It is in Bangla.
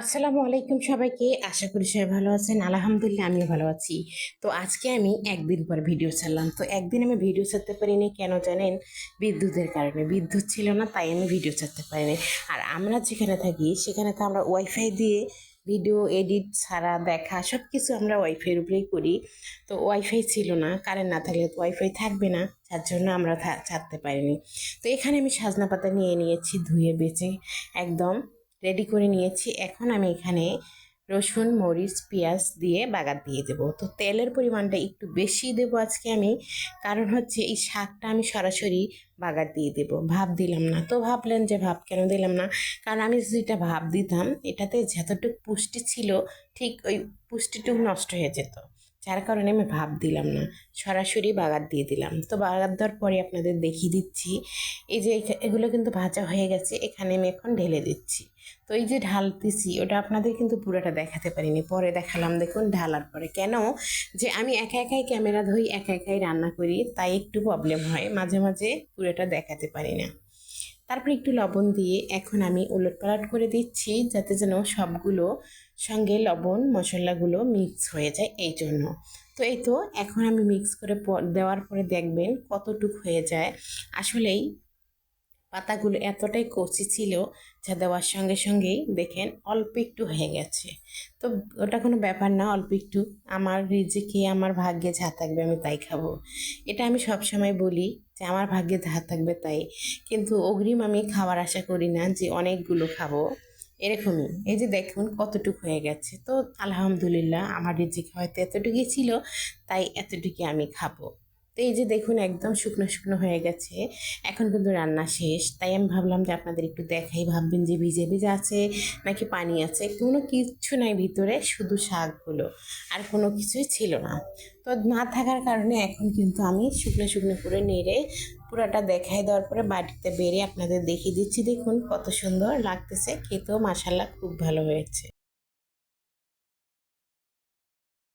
আসসালামু আলাইকুম সবাইকে। আশা করি সবাই ভালো আছেন। আলহামদুলিল্লাহ আমিও ভালো আছি। তো আজকে আমি একদিন পর ভিডিও ছাড়লাম। তো একদিন আমি ভিডিও ছাড়তে পারিনি, কেন জানেন? বিদ্যুতের কারণে। বিদ্যুৎ ছিল না, তাই আমি ভিডিও ছাড়তে পারিনি। আর আমরা যেখানে থাকি সেখানে তো আমরা ওয়াইফাই দিয়ে ভিডিও এডিট ছাড়া দেখা সব কিছু আমরা ওয়াইফাইয়ের উপরেই করি। তো ওয়াইফাই ছিল না, কারেন্ট না থাকলে তো ওয়াইফাই থাকবে না, যার জন্য আমরা ছাড়তে পারিনি। তো এখানে আমি সাজনা পাতা নিয়ে নিয়েছি, ধুয়ে বেছে একদম রেডি করে নিয়েছি। এখন আমি এখানে রসুন, মরিচ, পেঁয়াজ দিয়ে বাগার দিয়ে দেবো। তো তেলের পরিমাণটা একটু বেশি দেবো আজকে আমি, কারণ হচ্ছে এই শাকটা আমি সরাসরি বাগার দিয়ে দেবো, ভাপ দিলাম না। তো ভাবলেন যে ভাপ কেন দিলাম না, কারণ আমি যেটা ভাপ দিতাম এটাতে যতটুকু পুষ্টি ছিল ঠিক ওই পুষ্টিটুকু নষ্ট হয়ে যেত, যার কারণে আমি ভাপ দিলাম না, সরাসরি বাগার দিয়ে দিলাম। তো বাগার দেওয়ার পরে আপনাদের দেখিয়ে দিচ্ছি। এই যে এগুলো কিন্তু ভাজা হয়ে গেছে, এখানে আমি এখন ঢেলে দিচ্ছি। তো এই যে ঢালতেছি ওটা আপনাদের কিন্তু পুরোটা দেখাতে পারিনি, পরে দেখালাম। দেখুন ঢালার পরে কেন, যে আমি একা একাই ক্যামেরা ধরি, একা একাই রান্না করি, তাই একটু প্রবলেম হয়, মাঝে মাঝে পুরোটা দেখাতে পারি না। তারপর একটু লবণ দিয়ে এখন আমি উলটপালট করে দিচ্ছি, যাতে যেন সবগুলো সঙ্গে লবণ মশলাগুলো মিক্স হয়ে যায়, এই জন্য। তো এই তো এখন আমি মিক্স করে দেওয়ার পরে দেখবেন কতটুক হয়ে যায়। আসলেই পাতাগুলো এতটাই কচি ছিল, যা দেওয়ার সঙ্গে সঙ্গেই দেখেন অল্প একটু হয়ে গেছে। তো ওটা কোনো ব্যাপার না, অল্প একটু আমার রিজিকে আমার ভাগ্যে যা থাকবে আমি তাই খাবো। এটা আমি সব সময় বলি যে আমার ভাগ্যে যা থাকবে তাই, কিন্তু অগ্রিম আমি খাওয়ার আশা করি না যে অনেকগুলো খাবো, এরকমই। এই যে দেখুন কতটুকু হয়ে গেছে। তো আলহামদুলিল্লাহ আমার রিজিক হয়তো এতটুকুই ছিল, তাই এতটুকুই আমি খাবো। তো এই যে দেখুন একদম শুকনো শুকনো হয়ে গেছে, এখন কিন্তু রান্না শেষ। তাই আমি ভাবলাম যে আপনাদের একটু দেখাই, ভাববেন যে ভিজে ভিজে আছে নাকি পানি আছে, কোনো কিচ্ছু নাই ভিতরে, শুধু শাকগুলো, আর কোনো কিছুই ছিল না। তো না থাকার কারণে এখন কিন্তু আমি শুকনো শুকনো করে নেড়ে পুরাটা দেখাই দেওয়ার পরে বাটিতে বেড়ে আপনাদের দেখিয়ে দিচ্ছি। দেখুন কত সুন্দর লাগতেছে, খেতেও মাশাআল্লাহ খুব ভালো হয়েছে।